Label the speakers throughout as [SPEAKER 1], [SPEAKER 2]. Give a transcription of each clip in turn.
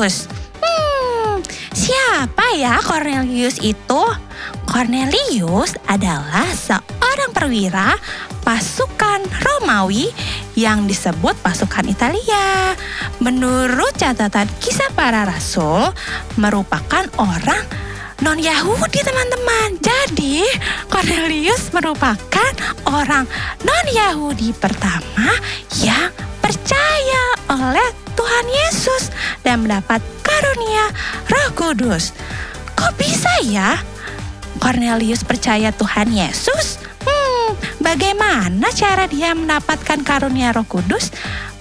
[SPEAKER 1] Cornelius. Siapa ya Cornelius itu? Cornelius adalah seorang perwira pasukan Romawi yang disebut pasukan Italia. Menurut catatan Kisah Para Rasul, merupakan orang non-Yahudi teman-teman. Jadi Cornelius merupakan orang non-Yahudi pertama yang percaya oleh Tuhan Yesus dan mendapat karunia Roh Kudus. Kok bisa ya Cornelius percaya Tuhan Yesus? Bagaimana cara dia mendapatkan karunia Roh Kudus?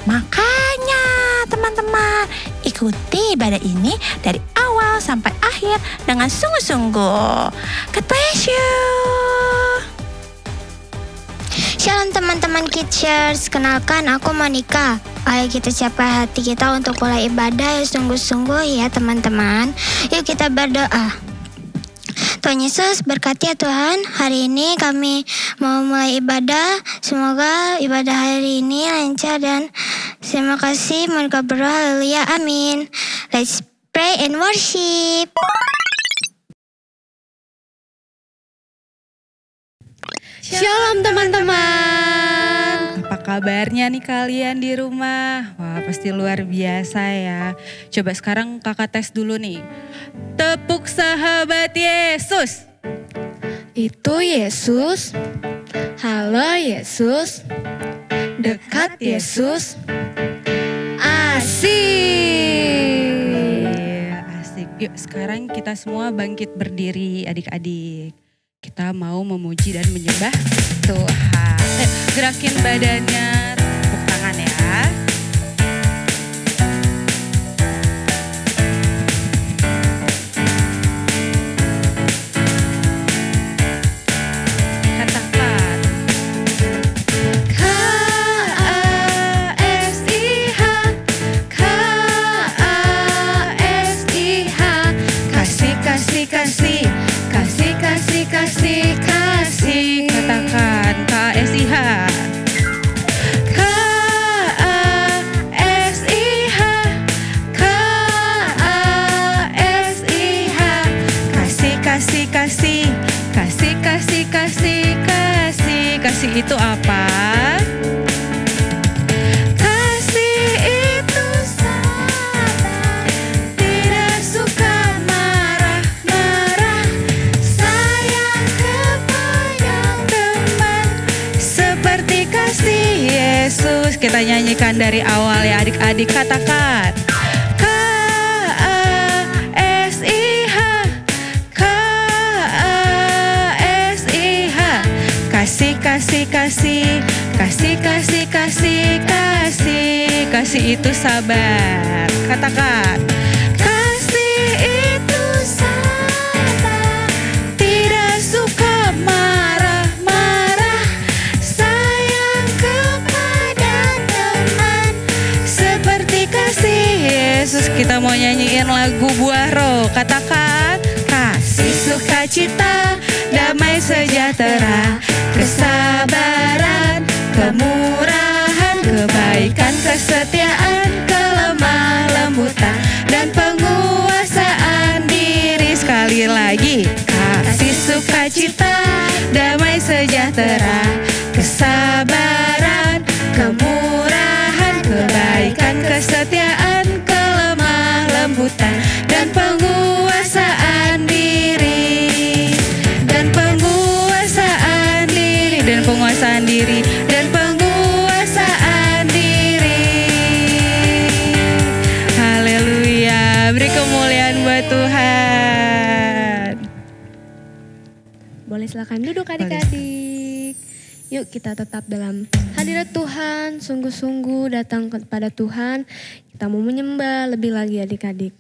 [SPEAKER 1] Makanya teman-teman, ikuti ibadah ini dari awal sampai akhir dengan sungguh-sungguh. God bless you.
[SPEAKER 2] Shalom teman-teman Kidshares, kenalkan aku Monica. Ayo kita capai hati kita untuk mulai ibadah yang sungguh-sungguh ya teman-teman. Yuk kita berdoa. Tuhan Yesus berkati ya Tuhan, hari ini kami mau mulai ibadah. Semoga ibadah hari ini lancar dan terima kasih. Monica berdoa, haleluya, amin. Let's pray and worship.
[SPEAKER 3] Shalom teman-teman. Apa kabarnya nih kalian di rumah? Wah, pasti luar biasa ya. Coba sekarang kakak tes dulu nih. Tepuk sahabat Yesus.
[SPEAKER 4] Itu Yesus. Halo Yesus. Dekat Yesus. Asik.
[SPEAKER 3] Asik. Yuk sekarang kita semua bangkit berdiri adik-adik. Kita mau memuji dan menyembah Tuhan. Gerakin badannya, tepuk tangan ya. Katakan. K-A-S-I-H, K-A-S-I-H, kasih, kasih, kasih. Kasih, kasih, kasih, kasih. Katakan K-A-S-I-H. K-A-S-I-H, K-A-S-I-H. Kasih, kasih, kasih. Kasih, kasih, kasih, kasih. Kasih itu apa? Yesus, kita nyanyikan dari awal ya adik-adik, katakan K-A-S-I-H, K-A-S-I-H. Kasih, kasih, kasih, kasih, kasih, kasih, kasih. Kasih itu sabar, katakan kasih itu sabar, tidak suka marah-marah, sayang kepada teman seperti kasih Yesus. Kita mau nyanyiin lagu Buah Roh, katakan kasih, sukacita, damai sejahtera, kesabaran, kemurahan, kebaikan, kesetiaan, kelemah lembutan, dan penguasaan diri. Sekali lagi, kasih, sukacita, damai sejahtera, kesabaran, kemurahan, kebaikan, kesetiaan, kelemah lembutan, dan penguasaan diri, dan penguasaan diri, dan penguasaan diri, dan penguasaan diri. Haleluya, beri kemuliaan buat Tuhan.
[SPEAKER 4] Boleh silakan duduk adik-adik. Yuk kita tetap dalam hadirat Tuhan, sungguh-sungguh datang kepada Tuhan. Kita mau menyembah lebih lagi adik-adik.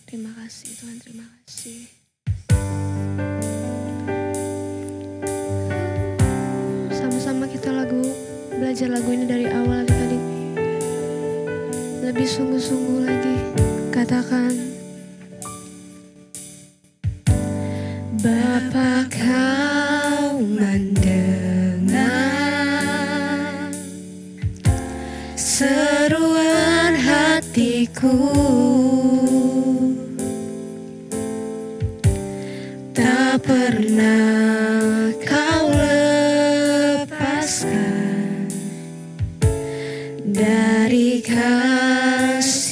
[SPEAKER 4] Terima kasih Tuhan, terima kasih. Sama-sama kita belajar lagu ini dari awal adik-adik. Lebih sungguh-sungguh lagi, katakan Bapa, kau mendengar seruan hati hatiku, tak pernah kau lepaskan dari kasih-Mu.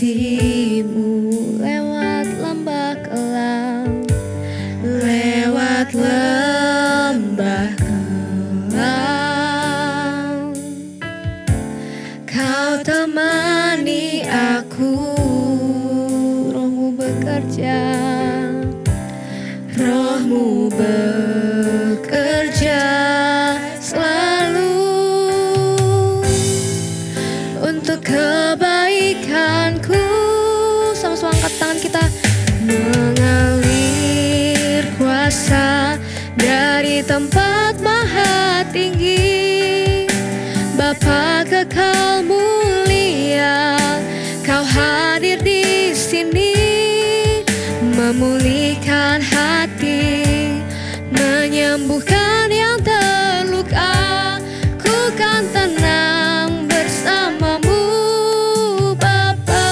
[SPEAKER 4] Lewat lembah kelam, lewat lembah kelam, Kau temani aku. Roh-Mu bekerja, Roh-Mu bekerja selalu untuk kebaikanku. Sama-sama angkat tangan kita. Mengalir kuasa dari tempat maha tinggi, Bapa kekal mulia, Kau hadir di sini, memulihkan hati, menyembuhkan yang terluka. Ku kan tenang bersama-Mu, Bapa.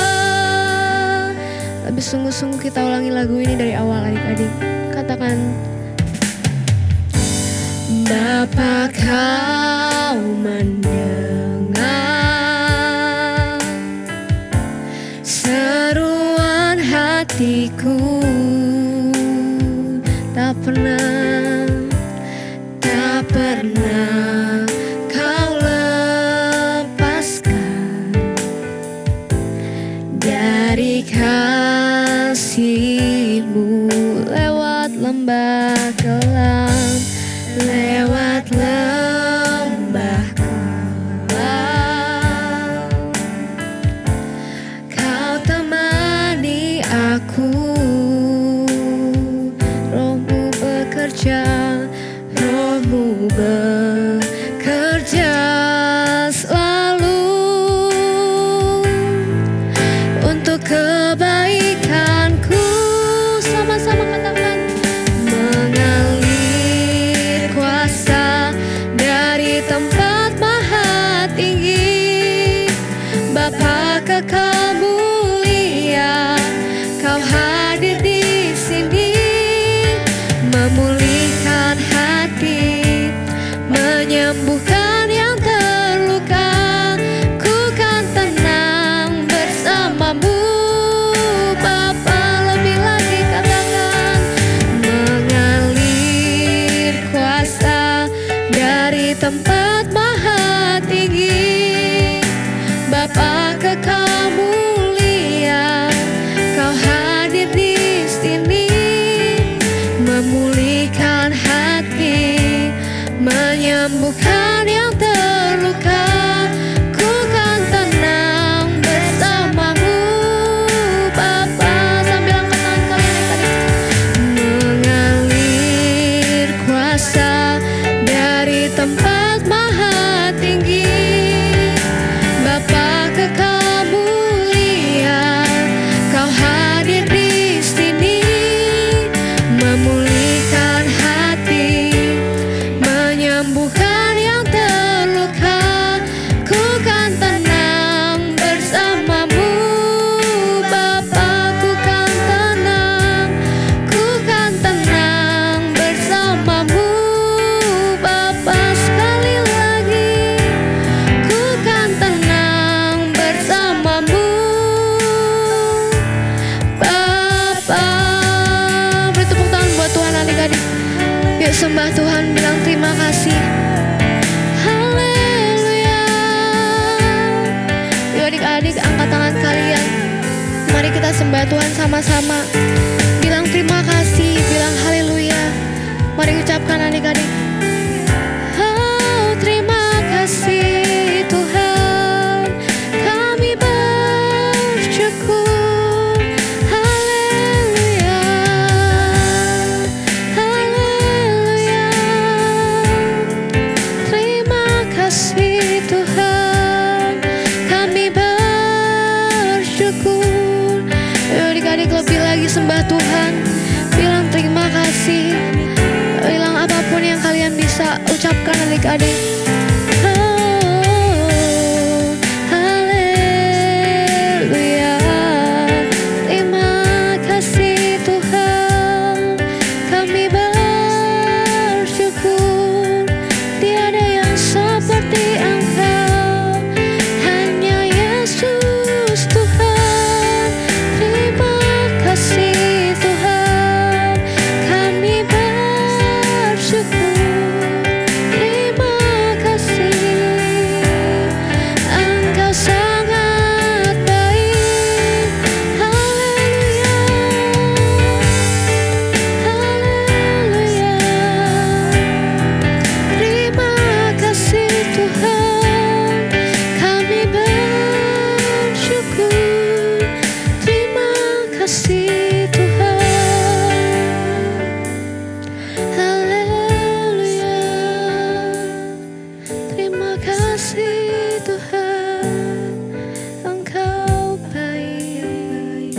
[SPEAKER 4] Lebih sungguh-sungguh kita ulangi lagu ini dari awal, adik-adik. Katakan, Bapa Kau mendengar seruan hatiku, tak pernah Kau lepaskan dari kasih-Mu. Lewat lembah kelam, lewat lembah kelam, Kau temani aku. Roh-Mu bekerja, Roh-Mu bekerja selalu untuk kebaikanku. Sama-sama katakan, mengalir kuasa dari tempat maha tinggi, Bapa kekal mulia, Kau hadir di sini, memulihkan hati, menyembuhkan yang terluka. Ku kan tenang bersama-Mu, Bapa. Lebih lagi katakan, mengalir kuasa dari tempat maha tinggi, Bapa kekal mulia, Kau hadir di sini, memulihkan hati, menyembuhkan yang terluka. Ku kan tenang bersama-Mu, Bapa. Sambil angkat tangan kalian tadi. Mengalir kuasa dari tempat maha tinggi, Bapa kekal mulia, Kau hadir di sini, memulihkan hati, menyembuhkan yang terluka. Ku kan tenang bersama-Mu, Bapa. Ku kan tenang bersama-Mu, Bapa. Sekali lagi, ku kan tenang bersama-Mu, Bapa. Beri tepuk tangan buat Tuhan, adik-adik. Yuk sembah Tuhan, bilang terima kasih. Haleluya. Yuk adik-adik, angkat tangan kalian. Mari kita sembah Tuhan sama-sama. Bilang terima kasih, bilang haleluya. Mari ucapkan adik-adik. Oh, terima kasih Tuhan, kami bersyukur. Haleluya, haleluya. Terima kasih Tuhan, kami bersyukur. Adik-adik, lebih lagi sembah Tuhan. Bilang terima kasih. Bilang apapun yang kalian bisa ucapkan, adik-adik. Oh, haleluya. Tuhan, Engkau baik.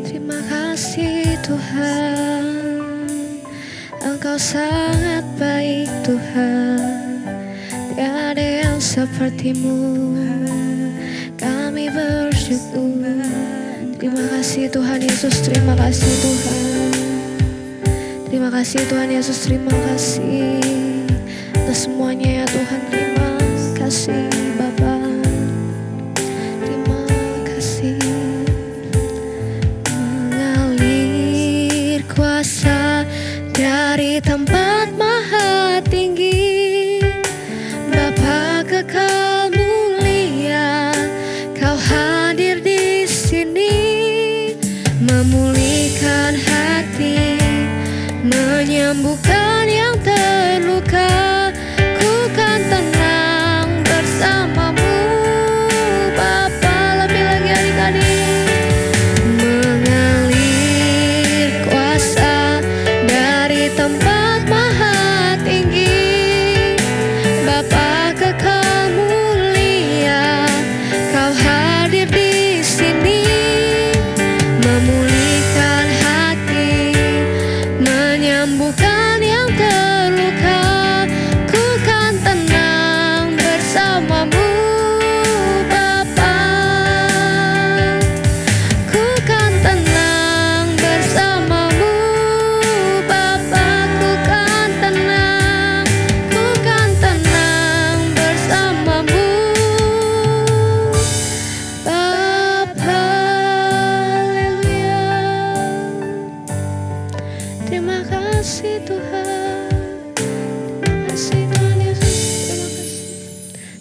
[SPEAKER 4] Terima kasih Tuhan, Engkau sangat baik Tuhan. Tiada yang sepertimu, kami bersyukur. Terima kasih Tuhan Yesus, terima kasih Tuhan. Terima kasih Tuhan Yesus, terima kasih atas semuanya ya Tuhan. Terima kasih Bapa, terima kasih. Mengalir kuasa dari tempat maha tinggi, Bapa kekal mulia, Kau hadir di sini, memulihkan hati, menyembuhkan yang terluka. Ku kan tenang bersamamu Bapa. Lebih lagi adik-adik. Mengalir kuasa dari tempat maha tinggi, Bapa kekal mulia, Kau hadir di sini, memulihkan hati, menyembuhkan yang terluka. Ku kan tenang bersamamu Bapa. Ku kan tenang bersamamu Bapa. Ku kan tenang bersamamu Bapa. Haleluya. Terima kasih Tuhan. Terima kasih Tuhan Yesus. Terima kasih.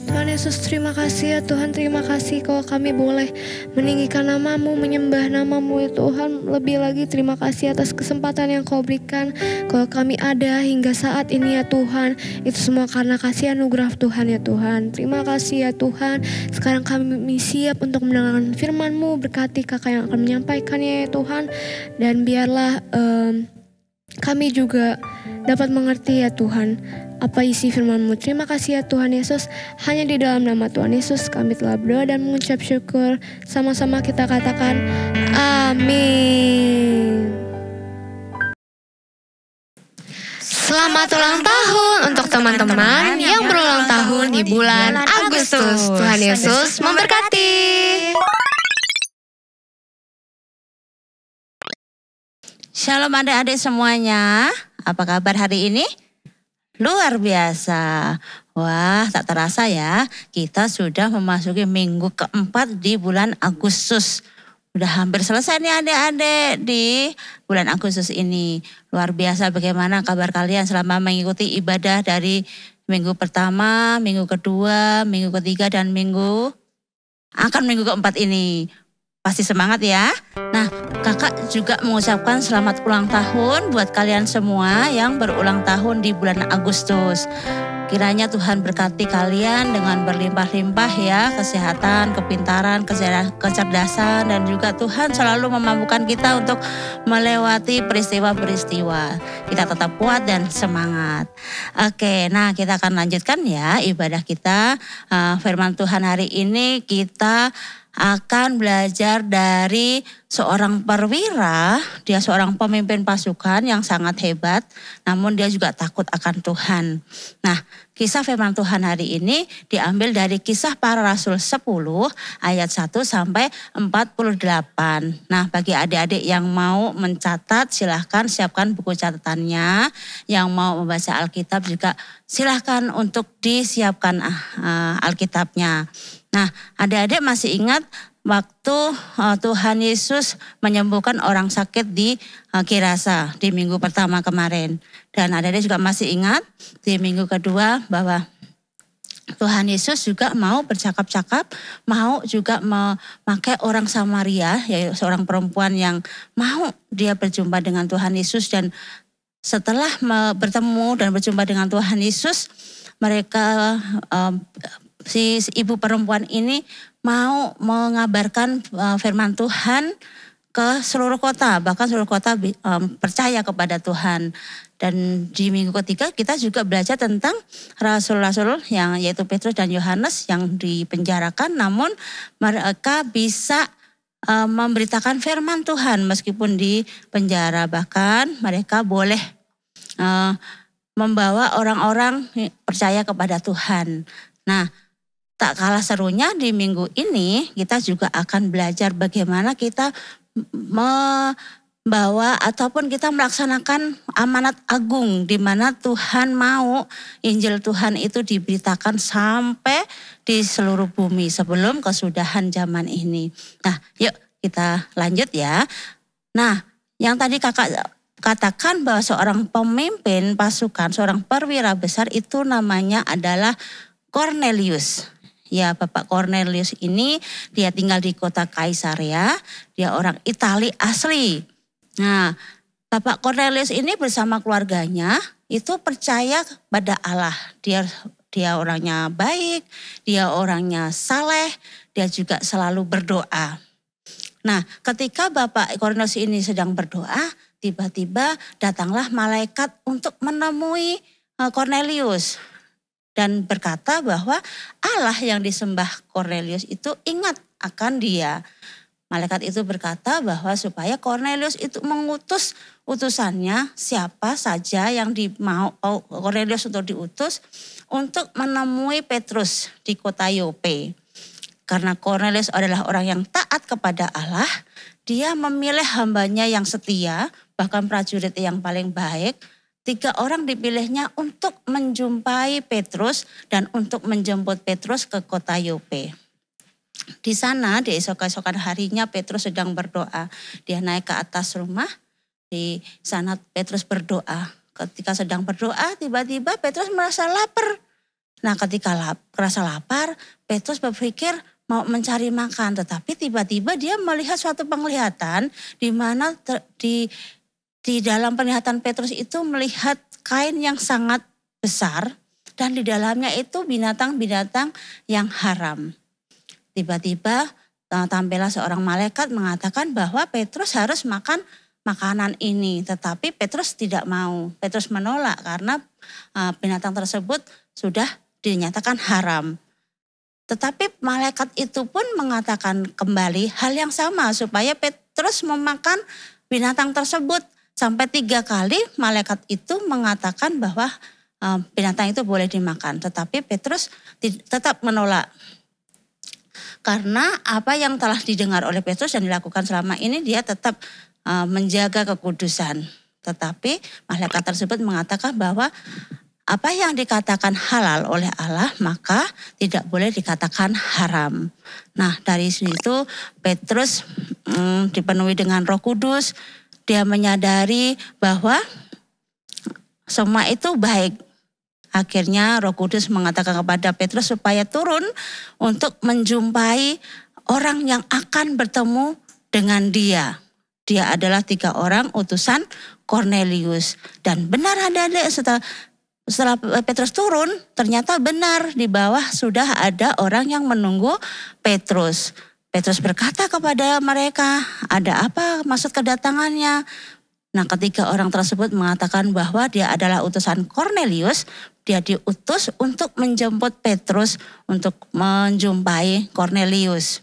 [SPEAKER 4] Tuhan Yesus, terima kasih ya Tuhan. Terima kasih kalau kami boleh meninggikan nama-Mu, menyembah nama-Mu ya Tuhan. Lebih lagi terima kasih atas kesempatan yang Kau berikan. Kalau kami ada hingga saat ini ya Tuhan, itu semua karena kasih anugerah Tuhan ya Tuhan. Terima kasih ya Tuhan. Sekarang kami siap untuk mendengarkan firman-Mu. Berkati kakak yang akan menyampaikannya ya Tuhan. Dan biarlah kami juga dapat mengerti ya Tuhan apa isi firman-Mu. Terima kasih ya Tuhan Yesus. Hanya di dalam nama Tuhan Yesus kami telah berdoa dan mengucap syukur. Sama-sama kita katakan amin. Selamat ulang tahun untuk teman-teman yang berulang tahun di bulan Agustus. Tuhan Yesus memberkati.
[SPEAKER 1] Shalom adik-adik semuanya. Apa kabar hari ini? Luar biasa. Wah, tak terasa ya, kita sudah memasuki minggu keempat di bulan Agustus. Udah hampir selesai nih adik-adik di bulan Agustus ini. Luar biasa, bagaimana kabar kalian selama mengikuti ibadah dari minggu pertama, minggu kedua, minggu ketiga, dan minggu keempat ini. Pasti semangat ya. Nah, kakak juga mengucapkan selamat ulang tahun buat kalian semua yang berulang tahun di bulan Agustus. Kiranya Tuhan berkati kalian dengan berlimpah-limpah ya, kesehatan, kepintaran, kecerdasan, dan juga Tuhan selalu memampukan kita untuk melewati peristiwa-peristiwa. Kita tetap kuat dan semangat. Oke, nah kita akan lanjutkan ya ibadah kita. Firman Tuhan hari ini kita akan belajar dari seorang perwira. Dia seorang pemimpin pasukan yang sangat hebat, namun dia juga takut akan Tuhan. Nah, kisah firman Tuhan hari ini diambil dari Kisah Para Rasul 10 ayat 1 sampai 48. Nah, bagi adik-adik yang mau mencatat silahkan siapkan buku catatannya. Yang mau membaca Alkitab juga silahkan untuk disiapkan Alkitabnya. Nah, adik-adik masih ingat waktu Tuhan Yesus menyembuhkan orang sakit di Gerasa di minggu pertama kemarin. Dan adik-adik juga masih ingat di minggu kedua bahwa Tuhan Yesus juga mau bercakap-cakap, mau juga memakai orang Samaria, yaitu seorang perempuan yang mau dia berjumpa dengan Tuhan Yesus. Dan setelah bertemu dan berjumpa dengan Tuhan Yesus, mereka si ibu perempuan ini mau mengabarkan firman Tuhan ke seluruh kota, bahkan seluruh kota percaya kepada Tuhan. Dan di minggu ketiga kita juga belajar tentang rasul-rasul yang yaitu Petrus dan Yohanes yang dipenjarakan, namun mereka bisa memberitakan firman Tuhan meskipun di penjara. Bahkan mereka boleh membawa orang-orang percaya kepada Tuhan. Nah, tak kalah serunya di minggu ini kita juga akan belajar bagaimana kita membawa ataupun kita melaksanakan amanat agung di mana Tuhan mau Injil Tuhan itu diberitakan sampai di seluruh bumi sebelum kesudahan zaman ini. Nah, yuk kita lanjut ya. Nah, yang tadi kakak katakan bahwa seorang pemimpin pasukan, seorang perwira besar itu namanya adalah Cornelius. Ya, Bapak Cornelius ini dia tinggal di kota Kaisarea, dia orang Itali asli. Nah, Bapak Cornelius ini bersama keluarganya itu percaya pada Allah. Dia orangnya baik, dia orangnya saleh, dia juga selalu berdoa. Nah, ketika Bapak Cornelius ini sedang berdoa, tiba-tiba datanglah malaikat untuk menemui Cornelius dan berkata bahwa Allah yang disembah Cornelius itu ingat akan dia. Malaikat itu berkata bahwa supaya Cornelius itu mengutus utusannya siapa saja yang mau Cornelius untuk diutus untuk menemui Petrus di kota Yope. Karena Cornelius adalah orang yang taat kepada Allah, dia memilih hambanya yang setia, bahkan prajurit yang paling baik. 3 orang dipilihnya untuk menjumpai Petrus dan untuk menjemput Petrus ke kota Yope. Di sana di esok-esokan harinya Petrus sedang berdoa. Dia naik ke atas rumah, di sana Petrus berdoa. Ketika sedang berdoa tiba-tiba Petrus merasa lapar. Nah ketika merasa lapar Petrus berpikir mau mencari makan. Tetapi tiba-tiba dia melihat suatu penglihatan di mana di dalam penglihatan Petrus itu melihat kain yang sangat besar dan di dalamnya itu binatang-binatang yang haram. Tiba-tiba tampillah seorang malaikat mengatakan bahwa Petrus harus makan makanan ini. Tetapi Petrus tidak mau. Petrus menolak karena binatang tersebut sudah dinyatakan haram. Tetapi malaikat itu pun mengatakan kembali hal yang sama supaya Petrus memakan binatang tersebut. Sampai 3 kali malaikat itu mengatakan bahwa binatang itu boleh dimakan. Tetapi Petrus tetap menolak. Karena apa yang telah didengar oleh Petrus dan dilakukan selama ini dia tetap menjaga kekudusan. Tetapi malaikat tersebut mengatakan bahwa apa yang dikatakan halal oleh Allah maka tidak boleh dikatakan haram. Nah dari situ Petrus dipenuhi dengan Roh Kudus. Dia menyadari bahwa semua itu baik. Akhirnya Roh Kudus mengatakan kepada Petrus supaya turun untuk menjumpai orang yang akan bertemu dengan dia. Dia adalah 3 orang utusan Cornelius. Dan benar adik-adik setelah Petrus turun ternyata benar di bawah sudah ada orang yang menunggu Petrus. Petrus berkata kepada mereka, ada apa maksud kedatangannya? Nah ketika orang tersebut mengatakan bahwa dia adalah utusan Cornelius, dia diutus untuk menjemput Petrus untuk menjumpai Cornelius.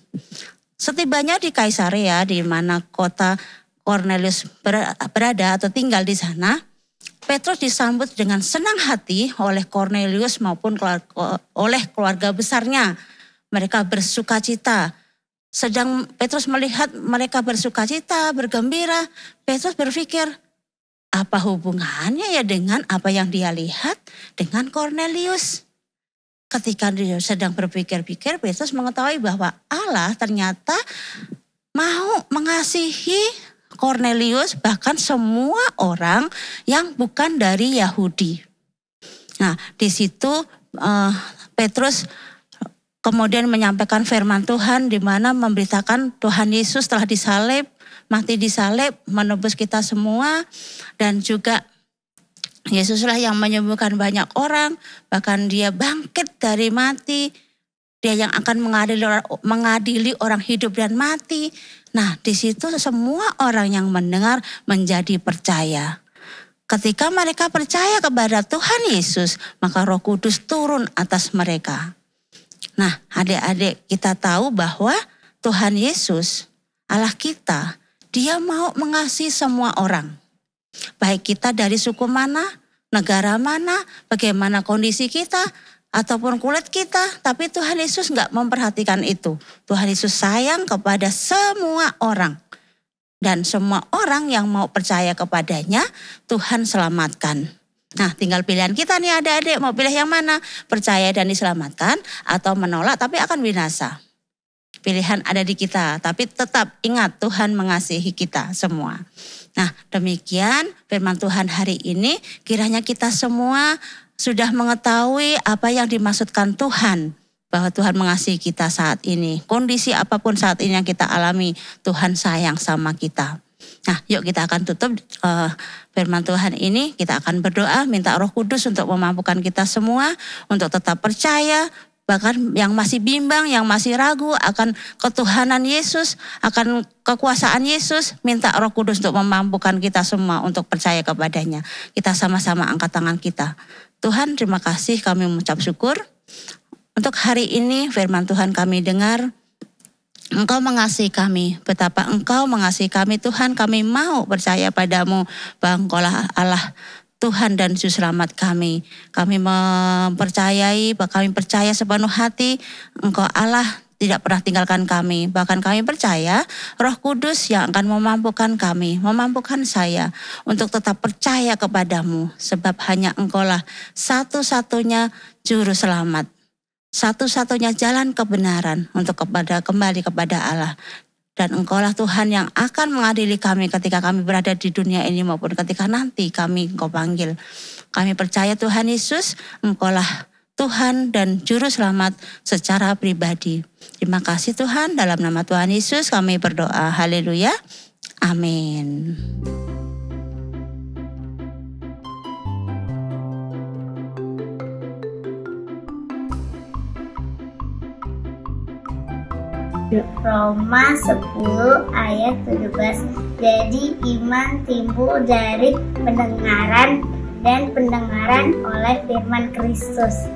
[SPEAKER 1] Setibanya di Kaisarea di mana kota Cornelius berada atau tinggal di sana, Petrus disambut dengan senang hati oleh Cornelius maupun oleh keluarga besarnya. Mereka bersukacita. Sedang Petrus melihat mereka bersukacita, bergembira, Petrus berpikir, apa hubungannya ya dengan apa yang dia lihat dengan Cornelius? Ketika dia sedang berpikir-pikir, Petrus mengetahui bahwa Allah ternyata mau mengasihi Cornelius bahkan semua orang yang bukan dari Yahudi. Nah, di situ Petrus kemudian menyampaikan firman Tuhan di mana memberitakan Tuhan Yesus telah disalib, mati disalib, menebus kita semua. Dan juga Yesuslah yang menyembuhkan banyak orang, bahkan dia bangkit dari mati. Dia yang akan mengadili orang hidup dan mati. Nah di situ semua orang yang mendengar menjadi percaya. ketika mereka percaya kepada Tuhan Yesus, maka Roh Kudus turun atas mereka. Nah, adik-adik, kita tahu bahwa Tuhan Yesus, Allah kita, Dia mau mengasihi semua orang. Baik kita dari suku mana, negara mana, bagaimana kondisi kita, ataupun kulit kita, tapi Tuhan Yesus nggak memperhatikan itu. Tuhan Yesus sayang kepada semua orang. Dan semua orang yang mau percaya kepadanya, Tuhan selamatkan. Nah, tinggal pilihan kita nih adik-adik, mau pilih yang mana? Percaya dan diselamatkan, atau menolak tapi akan binasa. Pilihan ada di kita, tapi tetap ingat Tuhan mengasihi kita semua. Nah, demikian firman Tuhan hari ini, kiranya kita semua sudah mengetahui apa yang dimaksudkan Tuhan. Bahwa Tuhan mengasihi kita saat ini. Kondisi apapun saat ini yang kita alami, Tuhan sayang sama kita. Nah, yuk kita akan tutup firman Tuhan ini. Kita akan berdoa, minta Roh Kudus untuk memampukan kita semua, untuk tetap percaya, bahkan yang masih bimbang, yang masih ragu akan ketuhanan Yesus, akan kekuasaan Yesus, minta Roh Kudus untuk memampukan kita semua untuk percaya kepadanya. Kita sama-sama angkat tangan kita. Tuhan, terima kasih, kami mengucap syukur. Untuk hari ini firman Tuhan kami dengar, Engkau mengasihi kami, betapa Engkau mengasihi kami Tuhan, kami mau percaya padamu bahwa Engkaulah Allah Tuhan dan Juru Selamat kami. Kami mempercayai, bahwa kami percaya sepenuh hati Engkau Allah tidak pernah tinggalkan kami. Bahkan kami percaya Roh Kudus yang akan memampukan kami, memampukan saya untuk tetap percaya kepadamu. Sebab hanya Engkaulah satu-satunya Juru Selamat. Satu-satunya jalan kebenaran untuk kembali kepada Allah. Dan Engkaulah Tuhan yang akan mengadili kami ketika kami berada di dunia ini maupun ketika nanti Engkau panggil. Kami percaya Tuhan Yesus, Engkaulah Tuhan dan Juru Selamat secara pribadi. Terima kasih Tuhan, dalam nama Tuhan Yesus kami berdoa. Haleluya. Amin.
[SPEAKER 5] Roma 10 ayat 17. Jadi iman timbul dari pendengaran dan pendengaran oleh firman Kristus.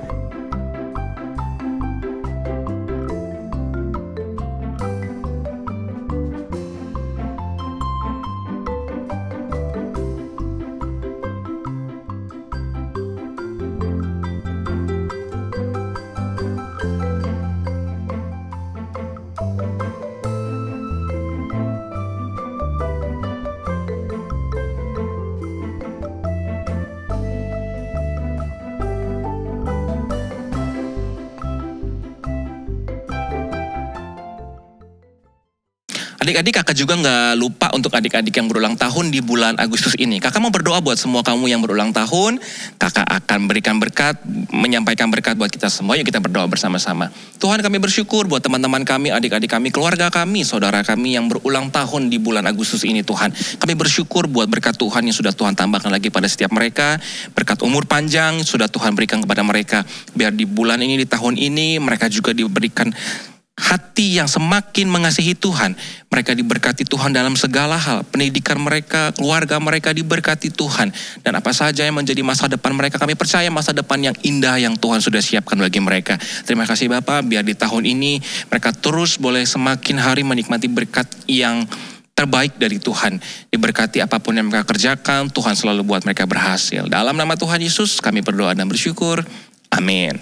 [SPEAKER 6] Adik-adik, kakak juga gak lupa untuk adik-adik yang berulang tahun di bulan Agustus ini. Kakak mau berdoa buat semua kamu yang berulang tahun. Kakak akan berikan berkat, menyampaikan berkat buat kita semua. Yuk kita berdoa bersama-sama. Tuhan, kami bersyukur buat teman-teman kami, adik-adik kami, keluarga kami, saudara kami yang berulang tahun di bulan Agustus ini Tuhan. Kami bersyukur buat berkat Tuhan yang sudah Tuhan tambahkan lagi pada setiap mereka. Berkat umur panjang sudah Tuhan berikan kepada mereka. Biar di bulan ini, di tahun ini, mereka juga diberikan hati yang semakin mengasihi Tuhan. Mereka diberkati Tuhan dalam segala hal. Pendidikan mereka, keluarga mereka diberkati Tuhan. Dan apa saja yang menjadi masa depan mereka, kami percaya masa depan yang indah yang Tuhan sudah siapkan bagi mereka. Terima kasih Bapak, biar di tahun ini mereka terus boleh semakin hari menikmati berkat yang terbaik dari Tuhan. Diberkati apapun yang mereka kerjakan, Tuhan selalu buat mereka berhasil. Dalam nama Tuhan Yesus kami berdoa dan bersyukur. Amin.